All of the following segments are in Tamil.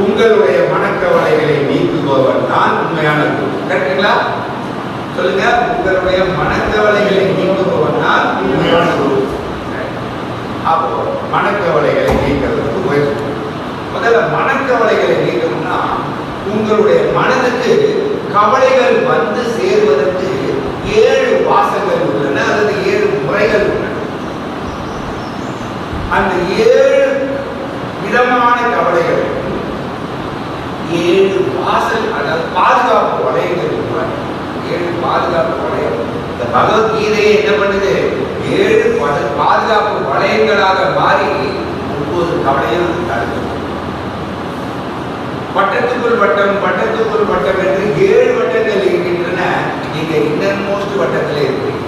உங்களுடைய மனக்கவலைகளை நீக்குபவன் தான் உண்மையான குரு. கரெக்டுங்களா? சொல்லுங்க. உங்களுடைய மனக்கவலைகளை நீக்குபவன் தான் உண்மையான குரு. அப்போ மனக்கவலைகளை நீக்கிறதுக்கு முயற்சி. முதல்ல மனக்கவலைகளை நீக்கணும்னா உங்களுடைய மனதுக்கு கவலைகள் வந்து சேருவதற்கு 7 வாசல்கள் உள்ளன, அல்லது 7 முறைகள் உள்ளன. அந்த 7 விதமான கவலைகள் 7 வாசல், அதாவது பாதுகாப்பு வளையங்கள் உருவாக்கி 7 பாதுகாப்பு வளையம். இந்த பகவத்கீதையை என்ன பண்ணுது? 7 பாதுகாப்பு வளையங்களாக மாறி ஒவ்வொரு கவலையும் தடுக்கும். வட்டத்துக்குள் வட்டம், வட்டத்துக்குள் வட்டம் என்று 7 வட்டங்கள் இருக்கின்றன. நீங்க இன்னர் மோஸ்ட் வட்டத்தில் இருக்கிறீங்க.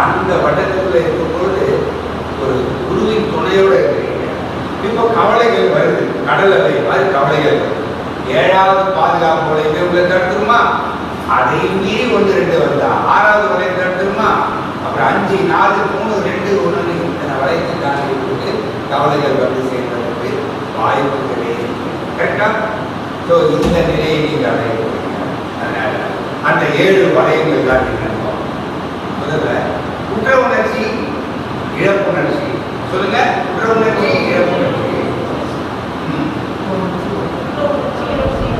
அந்த வட்டத்துக்குள்ள இருக்கும் பொழுது ஒரு குருவின் துணையோட இருக்கிறீங்க. இப்போ கவலைகள் வருது, கடல் அலை மாதிரி கவலைகள். 7வது பாதுகாப்பு வளையத்தை உள்ள தடுத்துருமா? அதை மீறி 1 2 வந்தா 6வது வளையம் தடுத்துருமா? அப்புறம் 5 4 3 2 1 இத்தனை வளையத்தை தாண்டி போட்டு கவலைகள் வந்து சேர்ந்ததற்கு வாய்ப்புகளே. கரெக்டா? ஸோ இந்த நிலையை நீங்க அடைய போறீங்க. அதனால அந்த 7 வளையங்கள் தான் நீங்க முதல்ல குற்ற உணர்ச்சி, இழப்புணர்ச்சி. சொல்லுங்க. குற்ற உணர்ச்சி, இழப்புணர்ச்சி.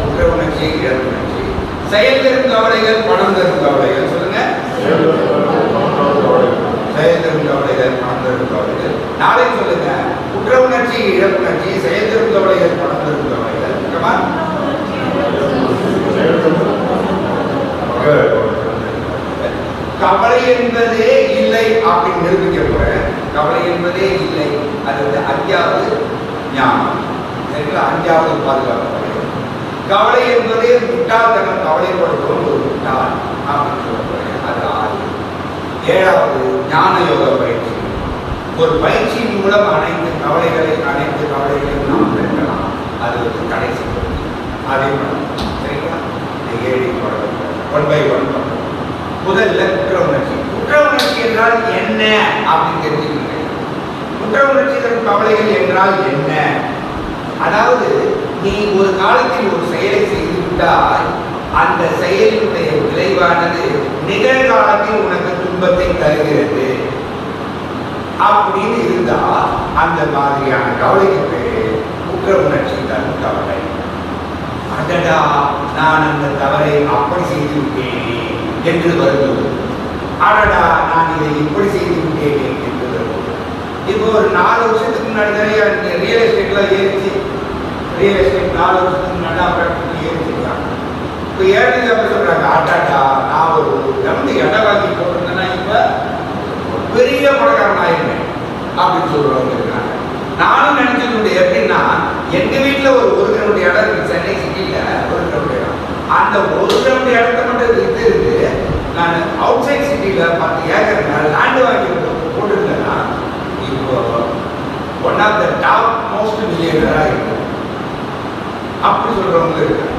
குற்ற உணர்ச்சி, இழப்புணர்ச்சி. செயல் தரும் கவலைகள், பணம் தரும் கவலைகள். சொல்லுங்க. செயல் தரும் கவலைகள், பணம் தரும் கவலைகள். நாளைக்கு சொல்லுங்க. குற்ற உணர்ச்சி, இழப்புணர்ச்சி, செயல் தரும் கவலைகள், பணம் தரும் கவலைகள். கவலை என்பதே இல்லை அப்படின்னு நிரூபிக்க போறேன். கவலை என்பதே இல்லை. அது 5வது ஞானம். சரிங்களா? 5வது பாதுகாப்பு. கவலை என்பதே முட்டாள்தனம், கவலைப்படுத்தும் ஒரு முட்டாள் அப்படின்னு சொல்ல போறேன். அது 6. 7வது ஞான யோக பயிற்சி. ஒரு பயிற்சியின் மூலம் அனைத்து கவலைகளையும் நாம் பெறலாம். அது வந்து கடைசி பகுதி. அதே பண்ணணும். சரிங்களா? இந்த 7 1 by 1 பண்ணணும். முதல்ல குற்ற உணர்ச்சி. குற்ற உணர்ச்சி என்றால் என்ன அப்படின்னு தெரிஞ்சுக்கிறேன். குற்ற உணர்ச்சி தரும் கவலைகள் என்றால் என்ன? அதாவது நீ ஒரு காலத்தில் ஒரு செயலை செய்து விட்டால் அந்த செயலினுடைய விளைவானது நிகழ்காலத்தில் உனக்கு துன்பத்தை தருகிறது அப்படின்னு இருந்தா அந்த மாதிரியான கவலைக்கு பேரு குற்ற உணர்ச்சி தரும் கவலை. அடடா, நான் அந்த தவறை அப்படி செய்து விட்டேனே என்று வருவது. அடடா, நான் இதை இப்படி செய்து விட்டேனே என்று வருவது. இப்போ ஒரு 4 வருஷத்துக்கு முன்னாடி நிறைய ரியல் எஸ்டேட்லாம் ஏறிச்சு. ரியல் எஸ்டேட் 4 வருஷத்துக்கு முன்னாடி அப்புறம் ஏறிச்சிருக்காங்க. இப்போ ஏறினது அப்படி சொல்றாங்க, அடாடா, நான் ஒரு இடம் வாங்கி போட்டிருந்தேன்னா இப்போ பெரிய பணக்காரன் ஆயிருந்தேன் அப்படின்னு சொல்றவங்க இருக்காங்க. நானும் நினைச்சது எப்படின்னா, எங்க வீட்டில் ஒரு கிரவுண்ட் இடம் இருக்கு சென்னை சிட்டியில. ஒரு கிரவுண்ட் இடம், அந்த ஒரு கிரவுண்ட் இடத்த மட்டும் வித்து இருக்கு. நான் அவுட் சைட் சிட்டியில 10 ஏக்கர் லேண்ட் வாங்கி போட்டுருந்தேன்னா இப்போ one of the top most மில்லியனரா இருக்கு அப்படி சொல்றவங்க இருக்காங்க.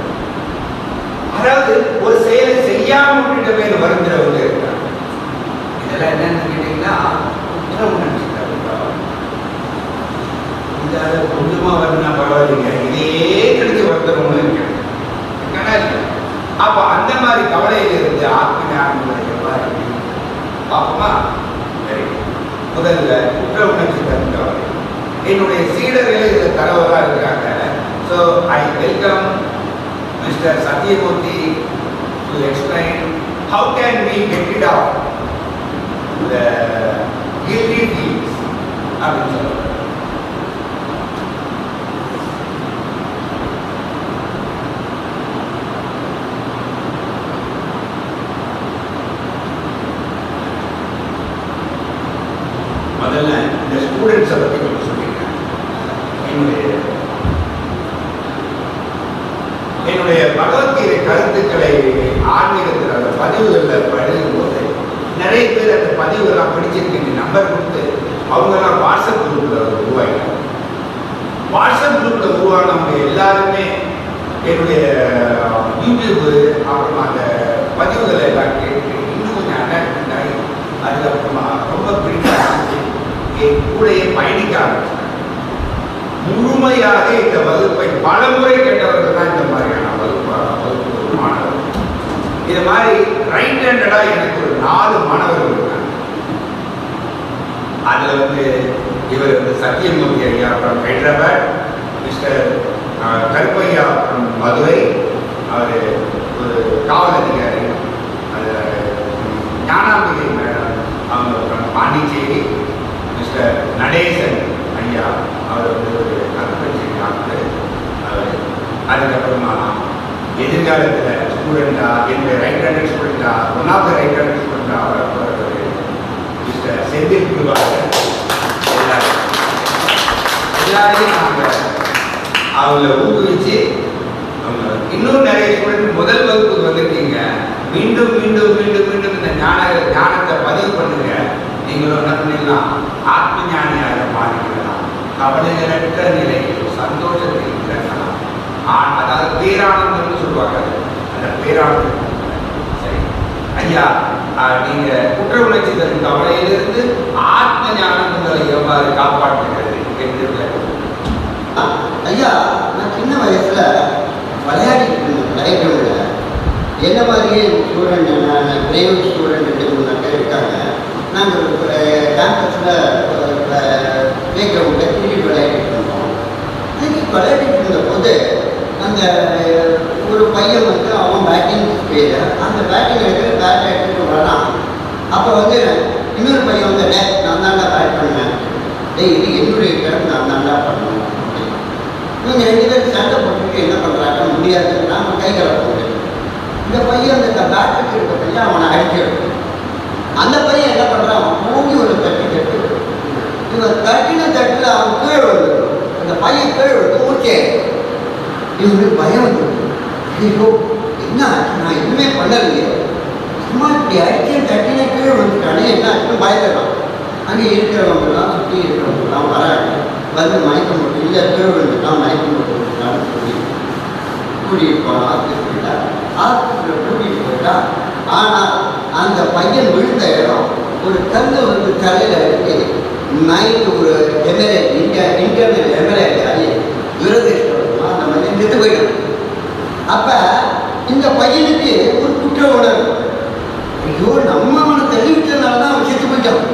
அதாவது ஒரு செயலை செய்யாம விட்டுட்ட பேர் வருங்கிறவங்க இருக்காங்க. இதெல்லாம் என்னன்னு கேட்டீங்கன்னா குற்ற உணர்ச்சி. இதால கொஞ்சமா வருதுன்னா பரவாயில்லைங்க, இதே கிடைச்சி வருத்தவங்க இருக்காங்க. அப்ப அந்த மாதிரி கவலையில இருந்து ஆத்ம ஞானம் எவ்வாறு பார்ப்போமா? சரி, முதல்ல குற்ற உணர்ச்சி தரும் கவலை. என்னுடைய சீடர்கள் இதில் தரவராக இருக்கிறாங்க. So I welcome mister Sathyamoorthy to explain how can we get rid of the guilty feelings அப்படின்னு சொல்லுவாங்க. முதல்ல இந்த ஸ்டூடெண்ட்ஸை பற்றி கொஞ்சம் சொல்லியிருக்கேன். என்னுடைய பகவத்கீதை கருத்துக்களை ஆன்மீகத்தில் அந்த பதிவுகளில் படிக்கும் போது நிறைய பேர் அந்த பதிவுகள்லாம் படிச்சிருக்கீங்க. நம்பர் கொடுத்து அவங்கெல்லாம் வாட்ஸ்அப் குரூப்பில் உருவாகிட்டாங்க. வாட்ஸ்அப் குரூப்பில் உருவானவங்க எல்லாருமே என்னுடைய யூடியூப்பு அப்புறமா அந்த பதிவுகளை எல்லாம் கேட்டு இன்னும் கொஞ்சம் அட்டாச்மெண்ட் ஆகி அதுக்கப்புறமா ரொம்ப பிடிக்க ஆரம்பிச்சு என் கூடையே பயணிக்க ஆரம்பிச்சாங்க. முழுமையாக இந்த வகுப்பை பலமுறை கேட்டவர்கள் தான் இந்த மாதிரியான வகுப்பு மாணவர்கள். இது மாதிரி ரைட் ஹேண்டடா எனக்கு ஒரு 4 மாணவர்கள் இருக்காங்க. அதுல இவர் சத்தியமூர்த்தி ஐயா from Hyderabad, mister Karuppaiah from Madurai, அவர் ஒரு காவல் அதிகாரி, அது ஞானாம்பிகை மேடம் அவங்க ஃப்ரம் பாண்டிச்சேரி, மிஸ்டர் நடேசன் ஐயா அவர் ஒரு கருப்பஞ்சி டாக்டர் அவர். அதுக்கப்புறமா எதிர்காலத்தில் ஸ்டூடெண்டா என்னுடைய ரைட் ஹேண்டட் ஸ்டூடெண்டா one of the right handed ஸ்டூடெண்டா அவர் மிஸ்டர் செந்தில் குருவாகர். எல்லாரையும் நாங்கள் அவங்கள ஊக்குவிச்சு அவங்க இன்னும் நிறைய ஸ்டூடெண்ட் முதல் வகுப்புக்கு வந்திருக்கீங்க. மீண்டும் மீண்டும் மீண்டும் மீண்டும் இந்த ஞானத்தை பதிவு பண்ணுங்க. நீங்களும் என்ன பண்ணிடலாம், ஆத்ம ஞானியாக மாறிக்கலாம். கவலைகளற்ற நிலையில் சந்தோஷத்தில் இருக்கலாம். அதாவது பேரானந்தம்னு சொல்லுவாங்க. அந்த பேரானந்தம் சரி ஐயா, நீங்க குற்ற உணர்ச்சி தரும் கவலையிலிருந்து ஆத்ம ஞானங்களை எவ்வாறு காப்பாற்றுகிறது என்று ஐயா, நான் சின்ன வயசுல விளையாடிட்டு இருந்தேன். லைப்ரரியில் என்ன மாதிரியே ஸ்டூடெண்ட், பிரைவேட் ஸ்டூடெண்ட் 2-3 பேர் இருக்காங்க. நாங்கள் கேம்பஸில் ப்ளே கிரவுண்டில் கிரிக்கெட் விளையாடிட்டு இருந்தோம். கிரிக்கெட் விளையாடிட்டு இருந்த போது அந்த ஒரு பையன் அவன் பேட்டிங் பேர், அந்த பேட்டிங் எடுத்து பேட் எடுத்துட்டு வரான். அப்போ இன்னொரு பையன் நான் தாண்டா பேட் பண்ணேன், இது என்னுடைய டேர்ம், நான் தாண்டா பண்ணணும். இவங்க 2 பேரும் சண்டை போட்டுட்டு என்ன பண்ணுறாங்க, முடியாது, நாம் கை கலப்போம். இந்த பையன் அந்த பேட்டுக்கு இருக்க பையன் அவனை அடிக்கிறது. அந்த பையன் என்ன பண்ணுறான், மூங்கி ஒரு தட்டி தட்டு, இவன் தட்டின தட்டில் அவன் கீழே வருது. அந்த பையன் கீழே வருது, மூச்சே. இவங்களுக்கு பயம் வந்துருக்கு. ஐயோ என்ன ஆச்சு, நான் எதுவுமே பண்ணலையே, சும்மா இப்படி அடிக்க தட்டின கீழே வந்துட்டானே, என்ன ஆச்சுன்னு பயந்துடலாம். அங்கே இருக்கிறவங்கெல்லாம் சுற்றி இருக்கிறவங்கெல்லாம் வராங்க. மயக்கம் போட்டு இல்லை கீழே வந்துட்டான், மயக்கம் போட்டு வந்துட்டான்னு சொல்லி கூட்டிகிட்டு போனான். ஆஸ்பத்திரியில் கூட்டிகிட்டு போயிட்டா. ஆனால் அந்த பையன் விழுந்த இடம் ஒரு கல் தலையில் அடித்து நைட்டு ஒரு எம்எல்ஏ இன்டர்னல் எம்எல்ஏ ஆகி துரதிருஷ்டம் அந்த பையன் செத்து போயிட்டான். அப்போ இந்த பையனுக்கு ஒரு குற்ற உணர்வு, ஐயோ நம்ம அவனை தள்ளிவிட்டதுனால தான் அவன் செத்து போயிட்டான்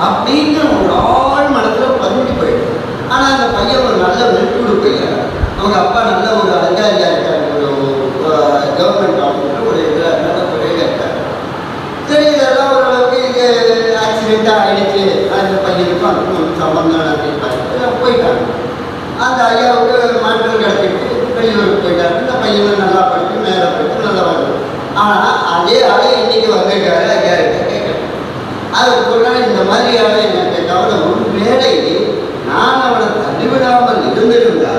அப்படிங்கிற ஒரு ஆள் மனத்தில் பதிஞ்சு போயிடும். ஆனால் அந்த பையன் ஒரு நல்ல வெறுப்புடு பையன். அவங்க அப்பா நல்ல ஒரு அதிகாரியாக இருக்காரு, ஒரு கவர்மெண்ட் ஆஃபீஸில் ஒரு இதில் நல்ல துறையில் இருக்காரு. சரி, இதெல்லாம் ஓரளவுக்கு இது ஆக்சிடெண்ட்டாக ஆகிடுச்சு, அந்த பையனுக்கும் அதுக்கும் ஒரு சம்பந்தம் அப்படின்னு போயிட்டாங்க. அந்த ஐயாவுக்கு மாற்றம் கிடச்சிட்டு வெளியூருக்கு போயிட்டாரு. இந்த பையனும் நல்லா படித்து மேலே படித்து நல்லா வருது. ஆனால் அதே ஆளே இன்னைக்கு வந்திருக்காரு ஐயா கிட்ட கேட்குறேன். அதுக்கு சொன்னால் இந்த மாதிரியான எனக்கு தவிர ஒரு வேலை நான் அவனை தள்ளிவிடாமல் இருந்திருந்தா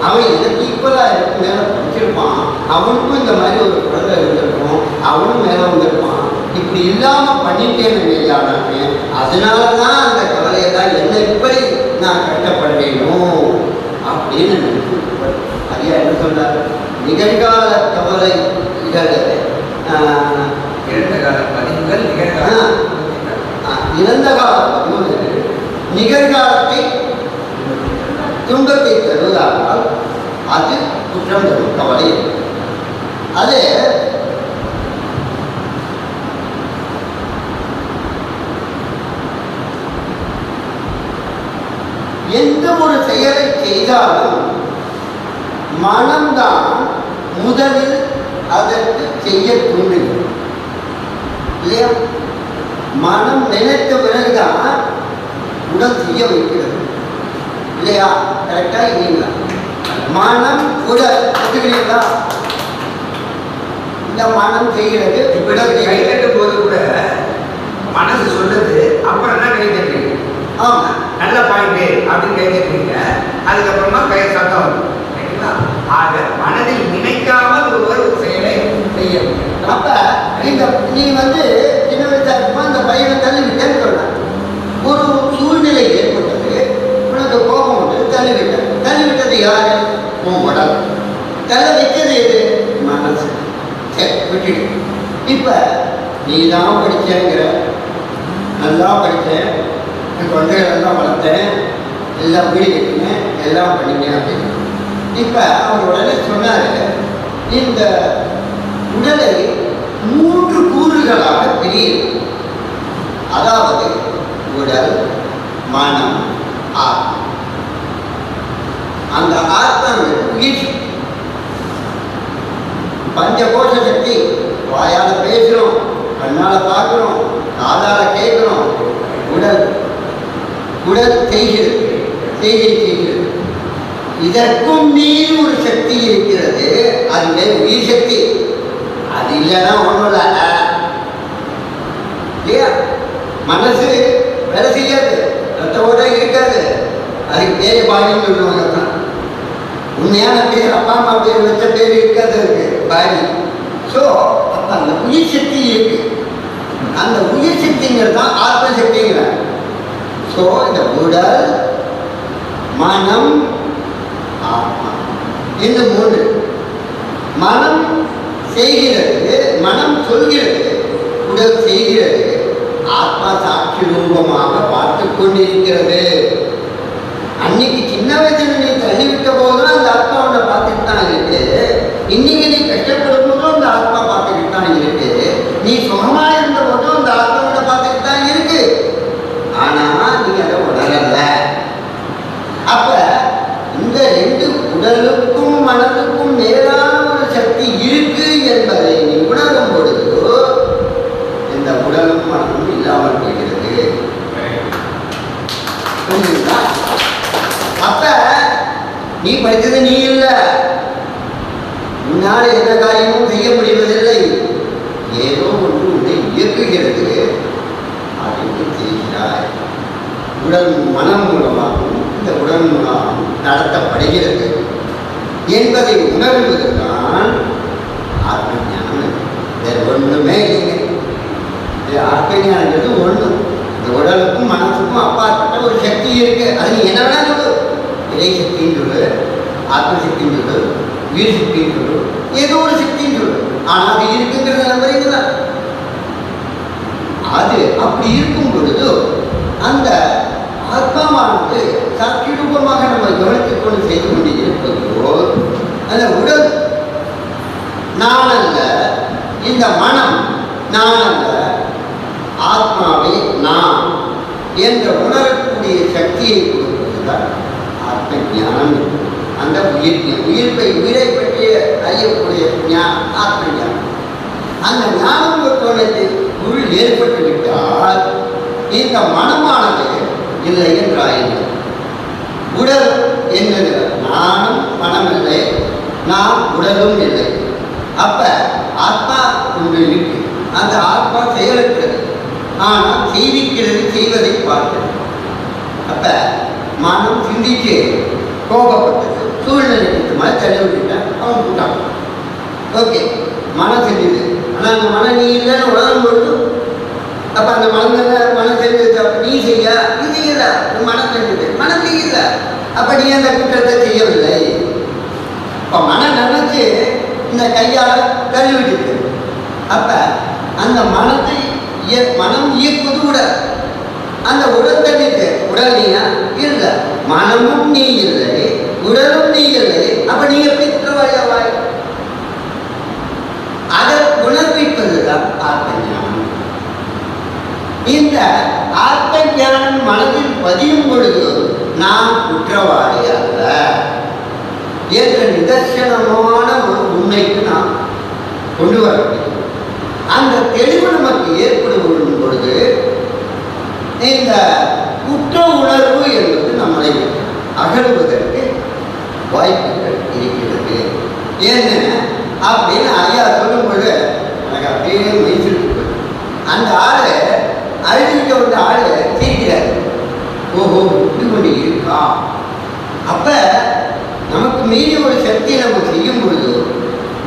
அவன் எனக்கு ஈக்குவலாக இருக்கு மேலே படிச்சிருப்பான், அவனுக்கும் இந்த மாதிரி ஒரு குழந்தை இருந்திருக்கும், அவனும் மேலே வந்திருப்பான். இப்படி இல்லாமல் பண்ணிட்டேன்னு இல்லையானாங்க. அதனால தான் அந்த கவலையை தான் என்ன இப்படி நான் கட்டப்படுறேனோ அப்படின்னு நினைச்சு ஐயா என்ன சொன்னார், நிகழ்கால கவலை இறந்த கால பதிவுகள், இறந்த கால பதிவுகள் நிகழ்காலத்தை துன்பத்தை தருவதானால் அது குற்றம் தரும் கவலை. அது எந்த ஒரு செயலை செய்தாலும் மனம்தான் முதலில் அதற்கு செய்ய தூண்டுகிறது இல்லையா? மனம் நினைத்த பிறகுதான் உடல் செய்ய வைக்கிறது இல்லையா? கரெக்டா இல்லைங்களா? மனம் உடல் ஒத்துக்கிறீங்களா? இந்த மனம் செய்கிறது. உடல் கை தட்டும் போது கூட மனசு சொல்றது, அப்புறம் தான் கை தட்டுறீங்க. ஆமா, நல்ல பாயிண்டே அப்படின்னு கை தட்டுறீங்க. அதுக்கப்புறமா கை சத்தம் வரும். ஆக மனதில் நினைக்காமல் ஒருவர் ஒரு செயலை செய்ய. அப்ப நீங்க நீ சின்ன வயசா இருக்குமா அந்த பையனை தள்ளிவிட்டேன்னு சொன்ன ஒரு சூழ்நிலை ஏற்பட்டது, உனக்கு கோபம் வந்து தள்ளிவிட்டேன். தள்ளிவிட்டது யாரு? உன் உடல். தள்ள வைக்கிறது எது? மனசு. சரி, விட்டுடு. இப்ப நீ தான் படிச்சேங்கிற, நல்லா படித்தேன், என் குழந்தைகளெல்லாம் வளர்த்தேன், எல்லாம் வீடு கட்டினேன், எல்லாம் பண்ணிங்க அப்படின்னு. இப்ப அவர் உடனே சொன்னாரு, இந்த உடலை 3 கூறுகளாக பிரியுது. அதாவது உடல், மனம், ஆத்மா. அந்த ஆத்மா உயிர் பஞ்சகோஷ சக்தி. வாயால பேசுறோம், கண்ணால பார்க்கிறோம், காதால கேட்கிறோம். உடல் உடல் செய்கிறது, செய்கை செய்கிறது. இதற்கும் மீறி ஒரு சக்தி இருக்கிறது, அதுவே உயிர் சக்தி. அது இல்லைன்னா ஒன்றும் இல்லை இல்லையா? மனசு வேலை செய்யாது, ரத்த ஓட்டம் இருக்காது, அதுக்கு பேர் பாடின்னு சொல்லுவாங்க. தான் உண்மையான பேர் அப்பா அம்மா பேர் வச்ச பேர் இருக்காது, இருக்கு பாடி. ஸோ அப்போ அந்த உயிர் சக்தி இருக்கு. அந்த உயிர் சக்திங்கிறது தான் ஆத்ம சக்திங்கிறாங்க. ஸோ இந்த உடல், மனம், ஆத்மா, இந்த 3. மனம் செய்கிறது, மனம் சொல்கிறது, உடல் செய்கிறது, ஆத்மா சாட்சி ரூபமாக பார்த்து கொண்டிருக்கிறது. அன்னைக்கு சின்ன வயசுல நீ தள்ளிவிட்ட போதும் அந்த ஆத்மா உன்னை பார்த்துட்டு தான் இருக்கு. இன்னைக்கு நீ கஷ்டப்படும் போதும் அந்த ஆத்மா பார்த்துக்கிட்டு தான் இருக்கு. நீ சுகமா இருந்த போதும் அந்த ஆத்மா உன்னை பார்த்துக்கிட்டு தான் இருக்கு. ஆனா நீ அதை உணரல. அப்ப இந்த 2 உடலுக்கும் மனதுக்கும் மேலான ஒரு சக்தி இருக்கு என்பதை நீ உணரும் பொழுது இந்த உடலும் மனமும் இல்லாமல் போகிறது. புரியுதா? அப்ப நீ படித்தது நீ இல்லை, உன்னால் எந்த காரியமும் செய்ய முடிவதில்லை. ஏதோ ஒன்று உன்னை இயக்குகிறது, அதை செய்கிறாய். உடல் மனம் மூலமாகவும் இந்த உடல் மூலமாகவும் நடத்தப்படுகிறது என்பதை உணர்வதுதான் ஆத்ம ஞானம். வேறு ஒன்றுமே இல்லைங்க. ஆத்ம ஞானங்கிறது ஒன்று. இந்த உடலுக்கும் மனசுக்கும் அப்பாற்பட்ட ஒரு சக்தி இருக்கு. அது நீ என்ன வேணா சொல்லு, இறை சக்தின்னு சொல்லு, ஆத்ம சக்தின்னு சொல்லு, உயிர் சக்தின்னு சொல்லு, ஏதோ ஒரு சக்தின்னு சொல்லு. ஆனால் அது இருக்குங்கிறத நம்புறீங்களா? அது அப்படி இருக்கும் பொழுது அந்த ஆத்மாவானது சாட்சி ரூபமாக நம்ம கவனித்துக் கொண்டு செய்து கொண்டு இருப்பதோ அந்த உடல் நான் அல்ல, இந்த மனம் நான் அல்ல, ஆத்மாவை நான் என்ற உணரக்கூடிய சக்தியை கொடுப்பதுதான் ஆத்ம ஞானம். அந்த உயிரை பற்றிய அறியக்கூடிய ஆத்ம ஞானம். அந்த ஞானம் உள் ஏற்பட்டு விட்டால் இந்த மனமானது இல்லை என்றாயில்லை. உடல் என்னது? நானும் மனம் இல்லை, நாம் உடலும் இல்லை. அப்ப ஆத்மா ஒன்று இருக்கு, அந்த ஆத்மா செயலற்றது, ஆனால் செய்திக்கிறது, செய்வதை பார்க்கிறது. அப்ப மனம் சிந்திச்சு கோபப்பட்டது, சூழ்நிலைக்கு மாதிரி தள்ளி விட்டுட்டேன், அவன் கூட்டான். ஓகே, மனம் செஞ்சது. ஆனால் அந்த மனம் நீ இல்லைன்னு உணரும் பொழுது அப்போ அந்த மனம் செஞ்சது நீ செய்ய, நீ செய்யல, மனம் செஞ்சது, மனம் செய்யல, அப்போ நீ அந்த குற்றத்தை செய்யவில்லை. இப்போ மனம் நினைச்சு இந்த கையால் தள்ளி விட்டுது. அப்போ அந்த மனத்தை மனம் இயக்குவது உடல். அந்த உடல் தள்ளிட்டு உடல் நீயா இல்லை, மனமும் நீ இல்லை, உடலும் நீ இல்லை. அப்போ நீ எப்படி குற்றவாளியாவாய்? அதை உணர்விப்பதுதான் ஆத்ம ஞானம். இந்த ஆத்ம ஞானம் மனதில் பதியும் பொழுது நாம் குற்றவாளி அல்ல என்ற நிதர்சனமான ஒரு உண்மைக்கு நாம் கொண்டு வர முடியும். அந்த தெளிவு நமக்கு ஏற்படும் பொழுது இந்த குற்ற உணர்வு என்பது நம்மளை அகழுவதற்கு வாய்ப்புகள் இருக்கிறது. என்ன அப்படின்னு ஐயா சொல்லும் பொழுது எனக்கு அப்படியே மைசூருக்கு அந்த ஆளு அழுகிட்ட ஒரு ஆளு சிரிக்கிறார். ஓஹோ, இப்படி கொண்டு இருக்கா? அப்ப நமக்கு மீறி ஒரு சக்தியை நம்ம செய்யும் பொழுது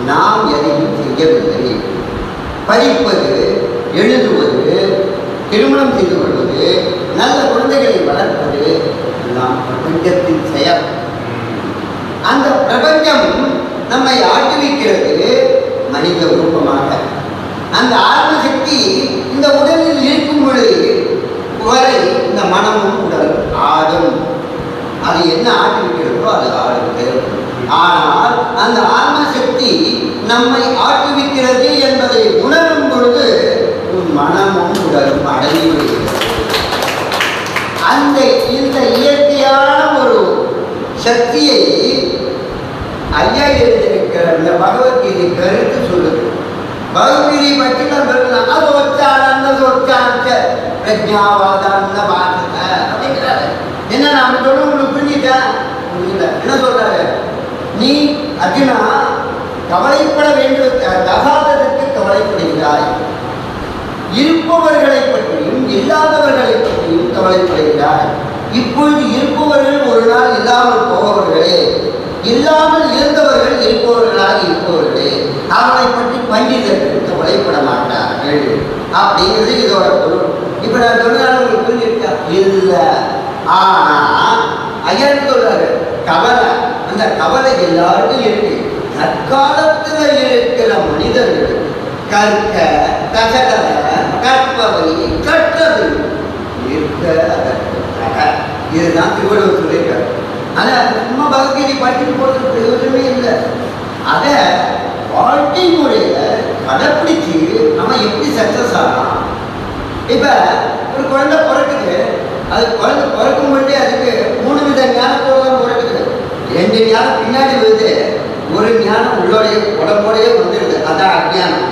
நாம் எதையும் செய்யவில்லை. படிப்பது, எழுதுவது, திருமணம் செய்து கொள்வது, நல்ல குழந்தைகளை வளர்ப்பது எல்லாம் பிரபஞ்சத்தின் செயல். அந்த பிரபஞ்சம் நம்மை ஆட்டுவிக்கிறது மனித ரூபமாக. அந்த ஆத்ம சக்தி இந்த உடலில் இருக்கும் பொழுது வரை இந்த மனமும் உடல் ஆடும். அது என்ன ஆட்டுவிக்கிறது? அது ஆளுக்கு தேவைப்படும். ஆனால் அந்த ஆன்ம சக்தி நம்மை ஆட்டுவிக்கிறது என்பதை உணரும் பொழுது மனமும் உடலும் அடங்கி விடுகிறது. இந்த இயற்கையான ஒரு சக்தியை ஐயா எழுதியிருக்கிற இந்த பகவத்கீதை கருத்து சொல்லுது. பகவத்கீதை பற்றி நான் சொல்லலாம். அது ஒச்சான பிரஜாவாதான பாட்டு அப்படிங்கிறாரு. என்ன நாம சொல்ல உங்களுக்கு புரிஞ்சுட்டேன்? புரியல. என்ன சொல்றாரு? நீ அர்ஜுனா கவலைப்பட வேண்டும், தகாததற்கு கவலைப்படுகிறாய். இருப்பவர்களை பற்றியும் இல்லாதவர்களை பற்றியும் கவலைப்படுகிறாய். இப்பொழுது இருப்பவர்கள் ஒரு நாள் இல்லாமல் போபவர்களே, இல்லாமல் இருந்தவர்கள் இருப்பவர்களாக இருப்பவர்களே, அவனை பற்றி பண்டிதர்கள் கவலைப்பட மாட்டார்கள் அப்படிங்கிறது இதோட பொருள். இப்ப நான் சொன்னாலும் உங்களுக்கு புரிஞ்சிருக்கா? இல்லை. ஆனா ஐயா சொல்றாரு கவலை, அந்த கவலை எல்லாருக்கும் இருக்கு. தற்காலத்துல இருக்கிற மனிதர்கள் கற்க கசடர கற்பவை கற்றது இருக்க, இதுதான் திருவள்ளுவர் சொல்லியிருக்காரு. ஆனா சும்மா பகவத்கீதை படிச்சுட்டு போறது பிரயோஜனமே இல்லை. அதை வாழ்க்கை முறையில கடைப்பிடிச்சு நம்ம எப்படி சக்சஸ் ஆகலாம். இப்ப ஒரு குழந்தை பிறக்குது, அது குழந்தை பிறக்கும் பொழுதே அதுக்கு 3 வித ஞானத்தோடு தான் பிறக்குது. 2 ஞானம் பின்னாடி வருது, ஒரு ஞானம் உள்ளோடைய உடம்போடையே வந்துடுது. அதான் அஜ்ஞானம்.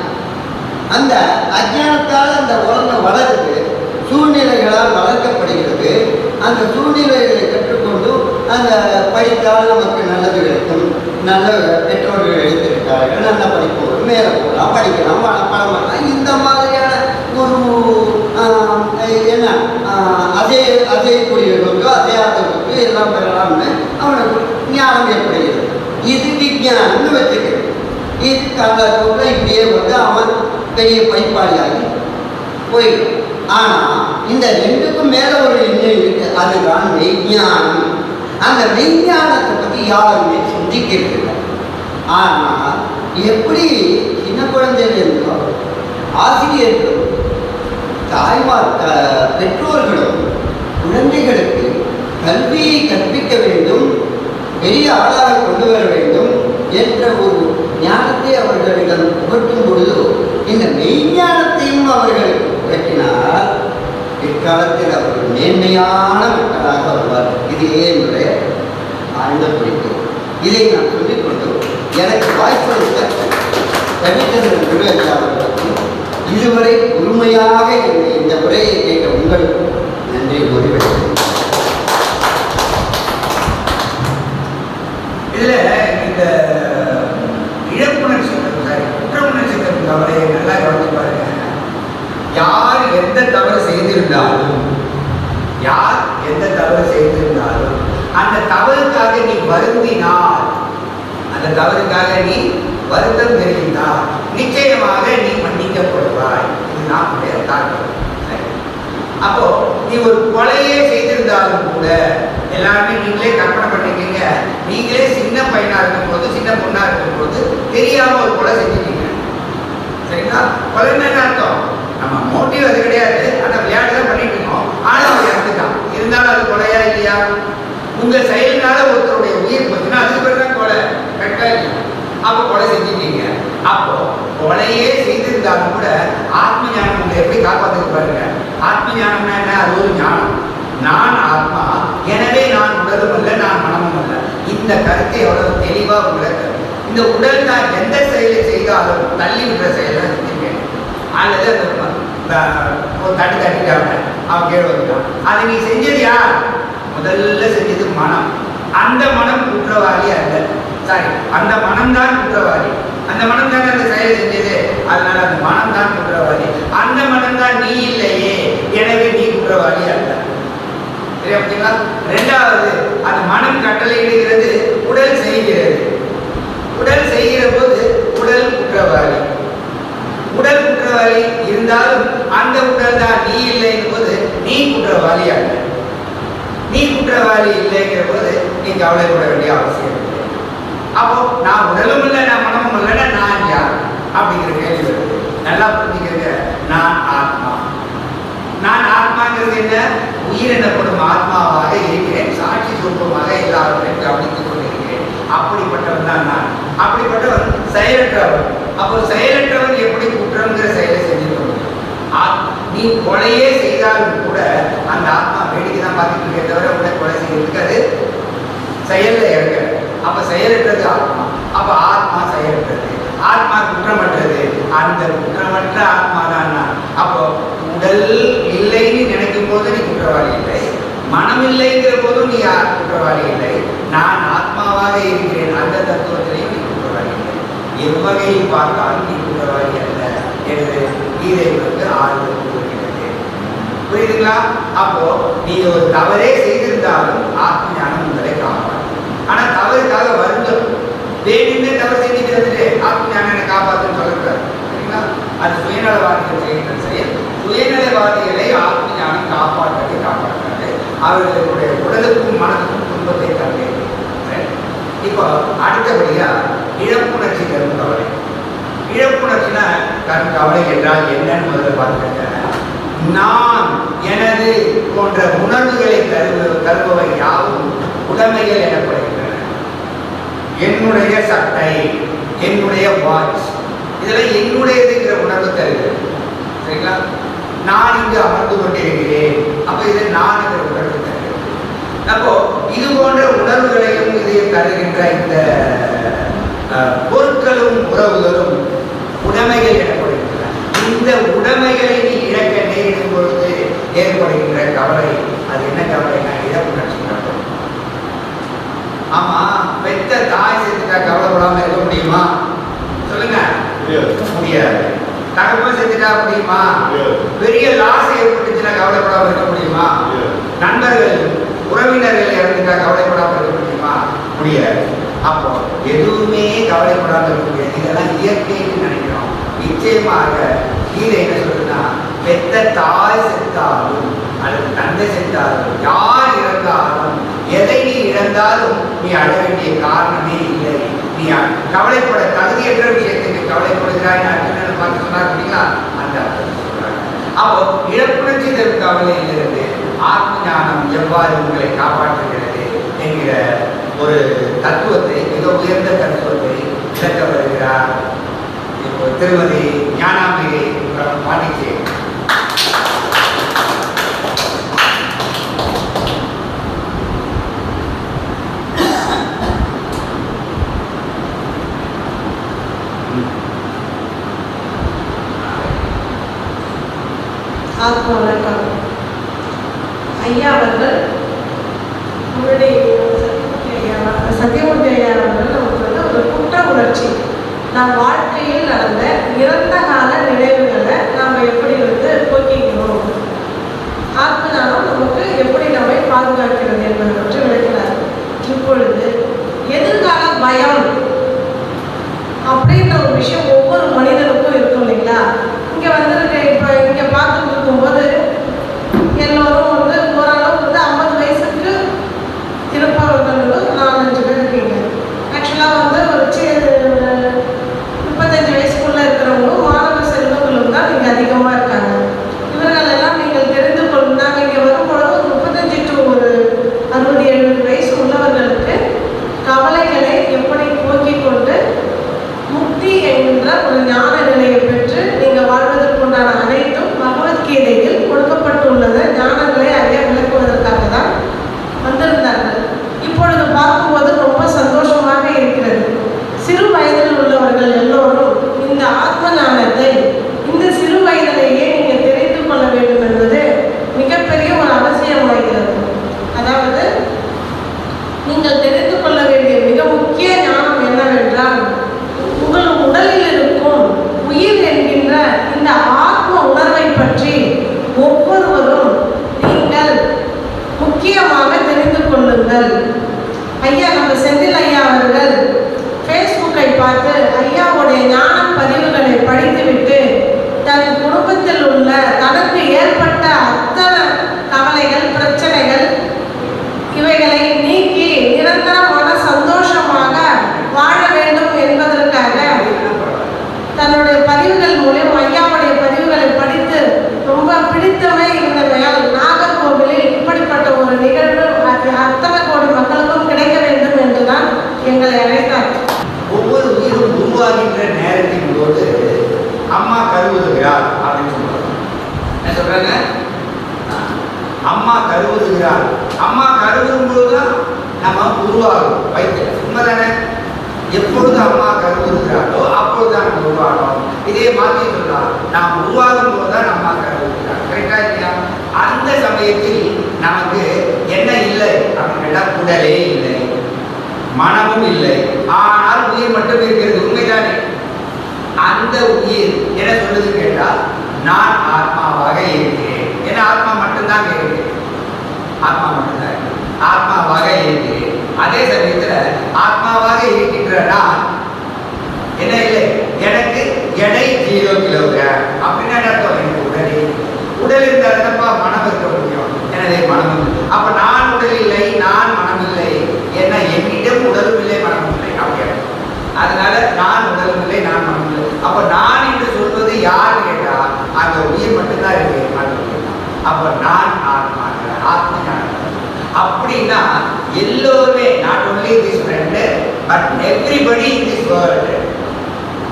அந்த அஜ்ஞானத்தால் அந்த உடம்பை வளருது, சூழ்நிலைகளால் வளர்க்கப்படுகிறது. அந்த சூழ்நிலைகளை கற்றுக்கொண்டு அந்த படித்தால் நமக்கு நல்லது கிடைக்கும், நல்ல பெற்றோர்கள் எடுத்திருக்கார்கள், நல்ல படிப்போம், மேலே போகலாம், படிக்கலாம், பணம் வரலாம். இந்த மாதிரியான ஒரு என்ன அசையக்கூடியவர்களுக்கு அசையாதவர்களுக்கு எல்லாம் பெறலாம்னு அவனுக்கு ஞானம் ஏற்படுகிறது. இது விஞ்ஞானம்னு வச்சுக்கிறது. இது காலத்தில் இப்படியே வந்து அவன் பெரிய படிப்பாளியாகி போயிடும். ஆனால் இந்த 2க்கும் மேலே ஒரு எண்ணம் இருக்கு, அதுதான் மெய்ஞானம். அந்த மெய்ஞானத்தை பற்றி யாருமே சிந்திக்கிறது இல்லை. ஆனால் எப்படி சின்ன குழந்தையிலிருந்தோ ஆசிரியர்களும் பெற்றோர்களும் குழந்தைகளுக்கு கல்வியை கற்பிக்க வேண்டும், பெரிய ஆளாக கொண்டு வர வேண்டும் என்ற ஒரு ஞானத்தை அவர்களிடம் புகட்டும் பொழுது இந்த மெய்ஞானத்தையும் அவர்களுக்கு புகட்டினால் பிற்காலத்தில் அவர்கள் மேன்மையான மக்களாக வருவார். இது என்னுடைய ஆழ்ந்த குறிப்பு. இதை நான் சொல்லிக்கொண்டு எனக்கு வாய்ப்பளித்த ரவிச்சந்திரன் குருவேஜா அவர்களுக்கும் இதுவரை உரிமையாக இந்த உரையை கேட்ட உங்களுக்கும் நன்றி கூறிவிடுகிறேன். இதுல இந்த இழப்புணர்ச்சி குற்றமுணர்ச்சி தவறை நல்லா கவனிச்சு பாருங்க. யார் எந்த தவறு செய்திருந்தாலும் அந்த தவறுக்காக நீ வருந்தினால், அந்த தவறுக்காக நீ வருத்தம் தெரிந்தால் நிச்சயமாக நீ மன்னிக்கப்படுவாய். இதுதான் தாக்கம். அப்போ நீ ஒரு கொலையே செய்திருந்தாலும் கூட எல்லாருமே நீங்களே கற்பனை பண்ணிக்கீங்க. நீங்களே சின்ன பையனா இருக்கும் போது, சின்ன பொண்ணா இருக்கும் போது தெரியாம ஒரு கொலை செஞ்சுட்டீங்க. சரிங்களா? கொலைன்னு என்ன அர்த்தம்? நம்ம மோட்டிவ் அது கிடையாது, ஆனா விளையாட்டு தான் பண்ணிட்டு இருக்கோம். ஆனா அவன் இறந்துட்டான். இருந்தாலும் அது கொலையா இல்லையா? உங்க செயல்னால ஒருத்தருடைய உயிர் போச்சுன்னா அதுக்கு பேர் தான் கொலை. கரெக்டா இல்லையா? அப்போ கொலை செஞ்சுட்டீங்க. அப்போ கொலையே செய்திருந்தாலும் கூட ஆத்ம ஞானம் உங்களை எப்படி காப்பாற்றுக்கு பாருங்க. ஆத்ம ஞானம்னா என்ன? அது ஒரு ஞானம். நான் ஆத்மா, எனவே நான் உடலும் அல்ல, நான் மனமும் அல்ல. இந்த கருத்தை எவ்வளவு தெளிவா உங்களுக்கு இந்த உடல் தான் எந்த செயலை செய்தாலும் தள்ளி விடுற செயலை செஞ்சுருக்கேன். அல்லது ஒரு தட்டு தட்டிட்டாங்க, அவன் கேள்வி வந்துட்டான். அதை நீ செஞ்சது யார்? முதல்ல செஞ்சது மனம். அந்த மனம் குற்றவாளி அல்ல. சாரி, அந்த மனம் தான் குற்றவாளி. அந்த மனம் தான் அந்த செயலை செஞ்சது. அதனால அந்த மனம் தான் குற்றவாளி. அந்த மனம் தான் நீ இல்லையே, எனவே நீ குற்றவாளி அல்ல. சரியா? பார்த்தீங்களா? 2வது, அந்த மனம் கட்டளையிடுகிறது, உடல் செய்கிறது. உடல் செய்கிற போது உடல் குற்றவாளி. உடல் குற்றவாளி இருந்தாலும் அந்த உடல் தான் நீ இல்லைங்கிற போது நீ குற்றவாளி அல்ல. நீ குற்றவாளி இல்லைங்கிற போது நீ கவலைப்பட வேண்டிய அவசியம் இல்லை. அப்போ நான் உடலும் இல்லை, நான் மனமும் இல்லைன்னா நான் யார் அப்படிங்கிற கேள்வி வருது. நல்லா புரிஞ்சுக்கிறங்க. நான் ஆத்மா. நான் ஆத்மாங்கிறது என்ன? உயிர் எனப்படும் ஆத்மாவாக இருக்கிறேன். சாட்சி சொற்பமாக எல்லாவற்றையும் கவனித்துக் கொண்டு அப்படிப்பட்டவன் தான் நான். அப்படிப்பட்டவன் செயலற்றவன். அப்போ செயலற்றவன் எப்படி குற்றம்ங்கிற செயலை செஞ்சுக்க முடியும்? நீ கொலையே செய்தாலும் கூட அந்த ஆத்மா வேடிக்கை தான் பார்த்துட்டு இருக்கே தவிர உடனே கொலை செய்யறதுக்கு அது செயல்ல இறங்க. அப்ப செயலற்றது ஆத்மா. அப்ப ஆத்மா செயலற்றது, ஆத்மா குற்றமற்றது. அந்த குற்றமற்ற ஆத்மா தான் நான். அப்போ உடல் இல்லைன்னு நினைக்கும் போது நீ குற்றவாளி இல்லை, மனம் இல்லைங்கிற போதும் நீ குற்றவாளி இல்லை. நான் ஆத்மாவாக இருக்கிறேன் அந்த தத்துவத்திலையும் நீ குற்றவாளி இல்லை. எவ்வகையில் பார்த்தாலும் நீ குற்றவாளி அல்ல என்று கீதைகளுக்கு ஆறுதல் கூறுகிறது. புரியுதுங்களா? அப்போ நீ ஒரு தவறே செய்திருந்தாலும் ஆத்ம ஞானம் உங்களை காப்பாற்றும். ஆனா தவறுக்காக வருந்தம் வேணுமே தவறு செஞ்சுட்டு ஆத்ம ஞானம் காப்பாற்றுன்னு சொல்லக்கூடாது. சரிங்களா? அது சுயநலவாதிகள் செய்கிற செயல். சுயநலவாதிகளை ஆத்ம ஞானம் காப்பாற்றாது. அவர்களுடைய உடலுக்கும் மனதுக்கும் துன்பத்தை தருகிறது. இப்போ அடுத்தபடியா இழப்புணர்ச்சி தரும் கவலை. இழப்புணர்ச்சினா கவலை என்றால் என்னன்னு முதல்ல பார்த்துருக்கேன். நான், எனது போன்ற உணர்வுகளை தருபவை யாவும் உடைமைகள் எனப்படுகின்றன. என்னுடைய சட்டை, என்னுடைய வாட்ச், இதெல்லாம் என்னுடையதுங்கிற உணர்வு தருகிறது. சரிங்களா? நான் இங்கு அமர்ந்து கொண்டிருக்கிறேன், அப்ப இது நான் என்ற உணர்வு தருகிறது. அப்போ இது போன்ற உணர்வுகளையும் இதையும் தருகின்ற இந்த பொருட்களும் உறவுகளும் உடைமைகள் எனப்படுகின்றன. இந்த உடைமைகளை நீ இழக்க நேரிடும் பொழுது ஏற்படுகின்ற கவலை, அது என்ன கவலைனா இழப்புணர்ச்சி கவலை. ஆமா, பெத்த தாய் செஞ்சுட்டா கவலைப்படாம இருக்க முடியுமா? சொல்லுங்க. முடியாது. தகவல் செஞ்சுட்டா முடியுமா? பெரிய லாஸ் ஏற்பட்டுச்சுன்னா கவலைப்படாம இருக்க முடியுமா? நண்பர்கள் உறவினர்கள் இறந்துட்டா கவலைப்படாம இருக்க முடியுமா? முடியாது. அப்போ எதுவுமே கவலைப்படாம இருக்க முடியாது. இதெல்லாம் இயற்கைன்னு நினைக்கிறோம். நிச்சயமாக கீழே என்ன சொல்லுன்னா, பெத்த தாய் செத்தாலும் அல்லது தந்தை செத்தாலும் யார் இறந்தாலும் எதை நீ இழந்தாலும் நீ அழ வேண்டிய காரணமே இல்லை. நீ கவலைப்பட தகுதியற்ற விஷயத்துக்கு கவலைப்படுகிறாய் அர்ஜுனனை பார்த்து சொன்னார் அப்படிங்களா? அந்த அர்த்தத்தை சொல்றாங்க. அப்போ இழப்புணர்ச்சி தரும் கவலையிலிருந்து ஆத்ம ஞானம் எவ்வாறு உங்களை காப்பாற்றுகிறது என்கிற ஒரு தத்துவத்தை, மிக உயர்ந்த தத்துவத்தை விளக்க வருகிறார் இப்போ திருமதி ஞானாம்பிகை பாண்டிச்சேரி. வணக்கம் ஐயா அவர்கள். உங்களுடைய சத்தியமூர்த்தி ஐயா அவர்கள் நமக்கு வந்து ஒரு குற்ற உணர்ச்சி, நம் வாழ்க்கையில் நடந்த இறந்த கால நினைவுகளை நாம் எப்படி வந்து போக்கிக்கணும், ஆத்ம ஞானம் நமக்கு எப்படி நம்மை பாதுகாக்கிறது என்பதை பற்றி விளக்கிறார். இப்பொழுது எதிர்கால பயம் அப்படின்ற ஒரு விஷயம் ஒவ்வொரு மனிதனுக்கும் இருக்கும் இல்லைங்களா? இங்கே வந்திருக்க இப்போ இங்கே பார்த்துட்டு இருக்கும்போது எல்லோரும் வந்து ஓரளவுக்கு வந்து 50 வயசுக்கு இருப்பவர்கள் 4-5 பேர் இருக்கீங்க. ஆக்சுவலாக வந்து ஒரு 35 வயசுக்குள்ளே இருக்கிறவங்களும் மாணவ செல்வங்களும் தான் இங்கே அதிகமாக இருக்காங்க. இவர்கள் எல்லாம் நீங்கள் தெரிந்து கொள்ளும். நாங்கள் இங்கே வரும்பொழுது ஒரு 35 to ஒரு 60-70 வயசு உள்ளவர்களுக்கு கவலைகளை எப்படி போக்கிக் கொண்டு முக்தி என்கின்ற ஒரு ஞான நிலையை பெற்று நீங்கள் வாழ்வதற்குண்டான அனைத்தும் பகவத்கீதையில் கொடுக்கப்பட்டுள்ளது. ஞானங்களை அறிய விளக்குவதற்காக தான் வந்திருந்தார்கள். இப்பொழுது பார்க்கும்போது ரொம்ப சந்தோஷமாக இருக்கிறது. சிறு வயதில் உள்ளவர்கள் எல்லோரும் இந்த ஆத்ம ஞானத்தை இந்த சிறு வயதிலேயே நீங்கள் தெரிந்து கொள்ள வேண்டும் என்பது மிகப்பெரிய ஒரு அவசியமாகிறது. அதாவது நீங்கள் தெரிந்து கொள்ள வேண்டிய மிக முக்கிய ஞானம் என்னவென்றால், உங்கள் உடலில் இருக்கும் உயிர் என்கின்ற இந்த ஆத்ம உணர்வை பற்றி ஒவ்வொருவரும் நீங்கள் முக்கியமாக தெரிந்து கொள்ளுங்கள். ஐயா நம்ம செந்தில் ஐயா அவர்கள் ஃபேஸ்புக்கை பார்த்து ஐயாவுடைய ஞான பதிவுகளை படித்துவிட்டு தன் குடும்பத்தில் உள்ள தனக்கு ஏற்பட்ட அத்தனை கவலைகள், பிரச்சனைகள் இவைகளை நீக்கி நிரந்தரமான சந்தோஷமாக வாழ வேண்டும் என்பதற்காக தன்னுடைய பதிவுகள் மூலம் ஐயாவுடைய பதிவுகளை படித்து ரொம்ப பிடித்தமை இருந்தமையால் நாகர்கோவிலில் இப்படிப்பட்ட ஒரு நிகழ்வு அத்தனை கோடி மக்களுக்கும் கிடைக்க வேண்டும் என்றுதான் எங்களை அழைத்தார்கள். ஒவ்வொரு உயிரும் உருவாகின்ற நேரத்தின் போது அம்மா கருவுறுகிறார் அப்படின்னு சொல்றாங்க. என்ன சொல்றாங்க? அம்மா கருவுறுகிறார். அம்மா கருவுறும் போதுதான் நம்ம உருவாகும் வயிற்றுல. உண்மைதானே? எப்பொழுது அம்மா கருவுறுகிறாரோ அப்பொழுதுதான் நம்ம உருவாகும். இதே மாற்றி சொல்லலாம், நாம் உருவாகும் போதுதான் அம்மா கருவுறுகிறார். கரெக்டா இல்லையா? அந்த சமயத்தில் நமக்கு என்ன இல்லை அப்படின்னு கேட்டால் உடலே இல்லை, மனமும் இல்லை, ஆனால் உயிர் மட்டும் இருக்கிறது. உண்மைதானே? அந்த உயிர் என்ன சொல்லுது கேட்டால் நான் ஆத்மாவாக இருக்கிறேன். ஏன்னா ஆத்மா மட்டும்தான் இருக்கு, ஆத்மா மட்டும்தான் இருக்கு, ஆத்மாவாக இருக்கிறேன். அதே சமயத்தில் ஆத்மாவாக இருக்கின்ற நான் என்ன இல்லை, எனக்கு எடை 0 கிலோகிராம் அப்படின்னு அர்த்தம். எனக்கு உடலே, உடல் இருந்தால்தானப்பா மனம் இருக்க முடியும். எனவே மனம், அப்ப நான் உடல் இல்லை, நான் மனம் இல்லை. ஏன்னா என்னிடம் உடலும் இல்லை, மனமும் இல்லை. அப்படியா? அதனால நான் உடலும் இல்லை, நான் மனம் இல்லை. அப்ப நான் என்று சொல்வது யார் கேட்டா அந்த உயிர் மட்டும்தான் இருக்கு. அப்ப நான் ஆத்மா, ஆத்ம ஞானம். அப்படின்னா எல்லோருமே not only this friend but everybody in this world,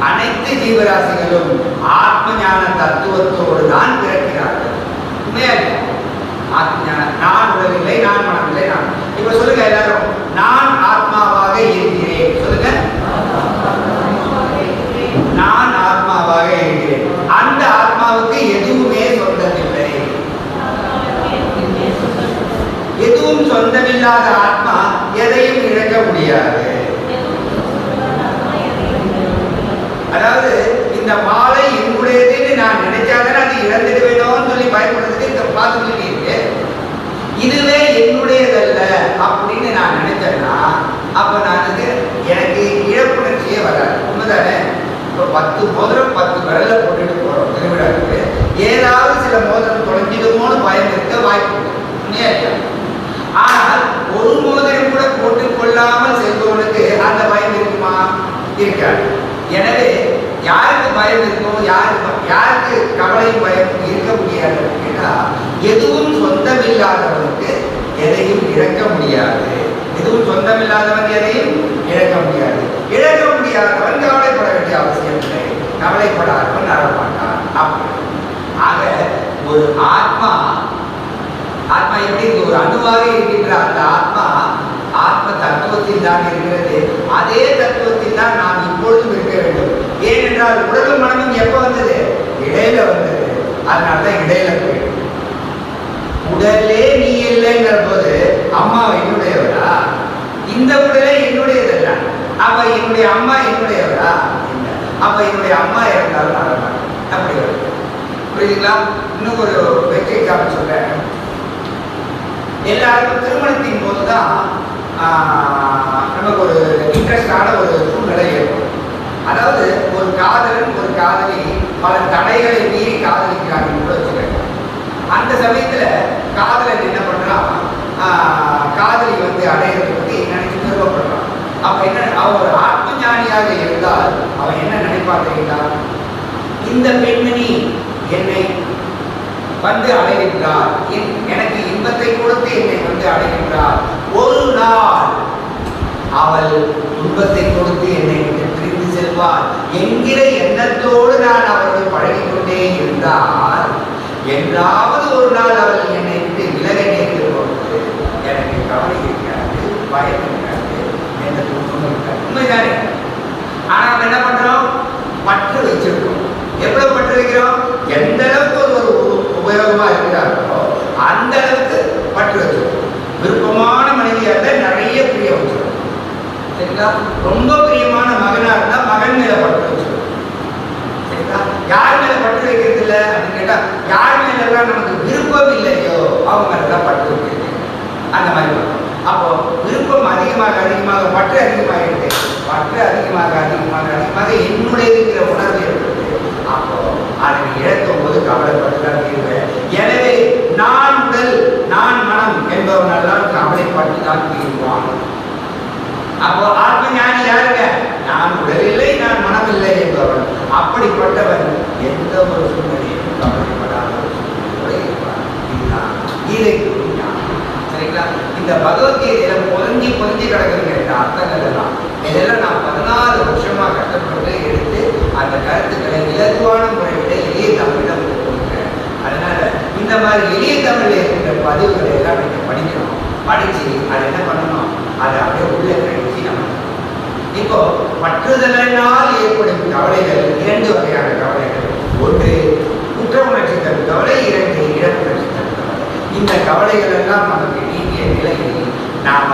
அனைத்து ஜீவராசிகளும் ஆத்ம ஞான தத்துவத்தோடு தான் பிறக்கிறார்கள். உண்மையாக ஆத்ம ஞானம், நான் உடல் இல்லை, நான் மனம் இல்லை. நான் இப்ப சொல்லுங்க எல்லாரும், நான் ஆத்மாவாக இருக்கிறேன். சொல்லுங்க, நான் ஆத்மாவாக இருக்கிறேன். அந்த ஆத்மாவுக்கு எதுவுமே சொந்தமில்லை. எதுவும் சொந்தமில்லாத ஆத்மா எதையும் இழக்க முடியாது. அதாவது இந்த மாலை என்னுடையதுன்னு நான் நினைச்சாதானே அது இழந்துடுவேணும்னு சொல்லி பயப்படுறதுக்கு இந்த பாசிபிலிட்டி இருக்கு. இதுவே என்னுடையதல்ல அப்படின்னு நான் நினைச்சேன்னா அப்ப நான் எனக்கு இழப்புணர்ச்சியே வராது. உண்மைதானே? இப்போ 10 மோதிரம் 10 விரல போட்டுட்டு போறோம் திருவிழாவுக்கு, ஏதாவது சில மோதிரம் தொலைஞ்சிடுமோன்னு பயம் இருக்க வாய்ப்பு உண்மையா? ஆனால் ஒரு மோதிரம் கூட போட்டுக் கொள்ளாமல் செல்பவனுக்கு அந்த பயம் இருக்குமா? இருக்காது. எனவே யாருக்கு பயம் இருக்கும், யாருக்கு கவலையும் பயம் இருக்க முடியாது கேட்டா, எதுவும் சொந்தமில்லாதவனுக்கு எதையும் இழக்க முடியாது. எதுவும் சொந்தமில்லாதவன் எதையும் இழக்க முடியாது. இழக்க முடியாதவன் கவலைப்பட வேண்டிய அவசியம் இல்லை, கவலைப்படாதவன் அறமாட்டான். அப்படி ஆக ஒரு ஆத்மா, ஆத்மா எப்படி ஒரு அணுவாக இருக்கின்ற அந்த ஆத்மா ஆத்ம தத்துவத்தில் தான் இருக்கிறது. அதே தத்துவத்தில் தான் நாம் இப்பொழுதும் இருக்க வேண்டும். ஏனென்றால் உடலும் மனமும் எப்ப வந்தது? இடையில வந்தது. அதனாலதான் இடையில போயிடும். உடலே நீ இல்லைங்கிற போது அம்மா என்னுடையவரா? இந்த உடலே என்னுடையதல்ல. அப்ப என்னுடைய அம்மா என்னுடையவரா? இல்லை. அப்ப என்னுடைய அம்மா இருந்தாலும் நடமாட்டேன். அப்படி வருது. புரியுதுங்களா? இன்னும் ஒரு வெற்றி எக்ஸாம்பிள் சொல்றேன். எல்லாருக்கும் திருமணத்தின் போதுதான் நமக்கு ஒரு இன்ட்ரெஸ்டான ஒரு சூழ்நிலை ஏற்படும். அதாவது ஒரு காதலன் ஒரு காதலி பல தடைகளை மீறி காதலிக்கிறாங்கன்னு கூட வச்சுக்கோங்க. அந்த சமயத்துல காதலன் என்ன பண்றான், காதலி அடையிறதை பத்தி நினைச்சு விருப்பப்படுறான். அப்ப என்ன, அவன் ஒரு ஆத்ம ஞானியாக இருந்தால் அவன் என்ன நினைப்பான் தெரியுங்களா? இந்த பெண்மணி என்னை அடைகின்றார், எனக்கு இன்பத்தை கொடுத்து என்னை அடைகின்றார். ஒரு நாள் அவள் துன்பத்தை கொடுத்து என்னை விட்டு பிரிந்து செல்வார் என்கிற எண்ணத்தோடு நான் அவளை பழகிக்கொண்டே இருந்தால், என்றாவது ஒரு நாள் அவள் என்னை விட்டு விலக நேர்ந்து போவது எனக்கு கவலை இருக்காது, பயம் இருக்காது, எந்த துன்பமும் இருக்காது. உண்மைதானே? ஆனா நம்ம என்ன பண்றோம்? பற்று வச்சிருக்கோம். எவ்வளவு பற்று வைக்கிறோம்? எந்த அளவுக்கு ஒரு உபயோகமா இருக்கிறார்களோ அந்த அளவுக்கு பற்று வச்சிருக்கோம். விருப்பமான மனைவியா இருந்தா நிறைய பிரியம் வச்சிருக்கோம். சரிங்களா? ரொம்ப பிரியமான மகனா இருந்தா மகன் மேல பற்று வச்சிருக்கோம். சரிங்களா? யார் மேல பற்று வைக்கிறது இல்லை அப்படின்னு கேட்டா, யார் மேல எல்லாம் நமக்கு விருப்பம் இல்லையோ அவங்க மேலதான் பற்று வைக்கிறது. அந்த மாதிரி வரும். அப்போ விருப்பம் அதிகமாக பற்று அதிகமாகிடுது. பற்று அதிகமாக என்னுடையதுங்கிற உணர்வு ஏற்படுது. அப்போ அதை இழக்கும் போது கவலைப்பட்டுதான் தீர்வேன். எனவே நான் உடல் நான் மனம் என்பவனெல்லாம் கவலைப்பட்டுதான் தீர்வான். அப்போ ஆத்ம ஞானி யாருங்க? நான் உடல் இல்லை நான் மனம் இல்லை என்பவன். அப்படிப்பட்டவன் எந்த ஒரு சூழ்நிலையும் கவலைப்படாத இதுதான் கீதைக்கு ஞானம். சரிங்களா? இந்த பகவத்கீதையில பொருந்தி கிடக்குங்க இந்த அர்த்தங்கள் எல்லாம். இதெல்லாம் நான் 14 வருஷம் கருத்துக்களை இலகுவான முறையில் எளிய தமிழில் கொடுக்குறேன். அதனால இந்த மாதிரி எளிய தமிழில் இருக்கின்ற பதிவுகளை எல்லாம் நீங்கள் படிக்கணும். படித்து அதை என்ன பண்ணணும், அதை அப்படியே உள்ள கழிச்சு நம்ம இப்போ பற்றுதலினால் ஏற்படும் கவலைகள் 2 வகையான கவலைகள். ஒன்று குற்ற உணர்ச்சி தரும் கவலை, 2 இழப்புணர்ச்சி தரும் கவலை. இந்த கவலைகள் எல்லாம் நமக்கு நீங்கிய நிலையில் நாம்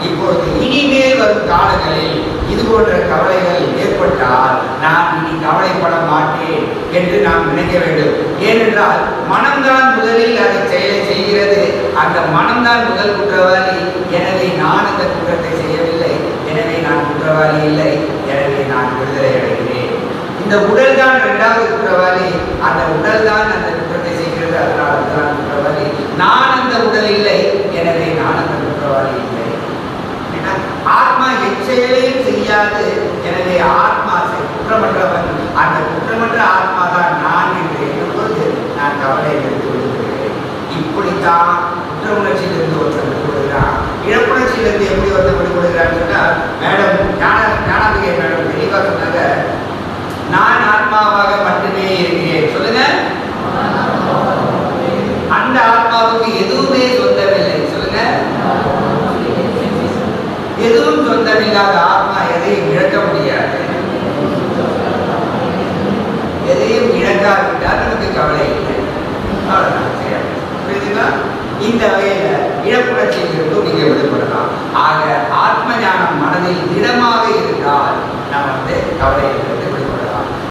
இப்பொழுது இனிமேல் வரும் காலங்களில் இது போன்ற கவலைகள் ஏற்பட்டால் நான் இனி கவலைப்பட மாட்டேன் என்று நாம் நினைக்க வேண்டும். ஏனென்றால் மனம்தான் முதலில் அந்த செயலை செய்கிறது. அந்த மனம்தான் முதல் குற்றவாளி. எனவே நான் அந்த குற்றத்தை செய்யவில்லை, எனவே நான் குற்றவாளி இல்லை, எனவே நான் விடுதலை அடைகிறேன். இந்த உடல் தான் 2வது குற்றவாளி. அந்த உடல் தான் அந்த குற்றத்தை செய்கிறது, அதனால் அதுதான் குற்றவாளி. நான் அந்த உடல் இல்லை, எனவே நான் அந்த குற்றவாளி இல்லை. ஆத்மா எச்செயலையும் செய்யாது, எனவே ஆத்மா குற்றமற்றவன். அந்த குற்றமற்ற ஆத்மா தான் நான் என்று எண்ணும்போது நான் கவலையை எடுத்து விடுகிறேன். இப்படித்தான் குற்ற உணர்ச்சியிலிருந்து ஒருத்தர் விடுபடுகிறான். இழப்புணர்ச்சியிலிருந்து எப்படி ஒருத்தர் விடுபடுகிறான்னு சொன்னால், மேடம் ஞானாம்பிகை மேடம் தெளிவாக சொன்னாங்க, நான் ஆத்மாவாக மட்டுமே இருக்கிறேன். சொல்லுங்க, அந்த ஆத்மாவுக்கு எதுவுமே சொந்தமில்லை. சொல்லுங்க, எதுவும் சொந்தமில்லாத ஆத்மா எதையும் இழக்க முடியாது.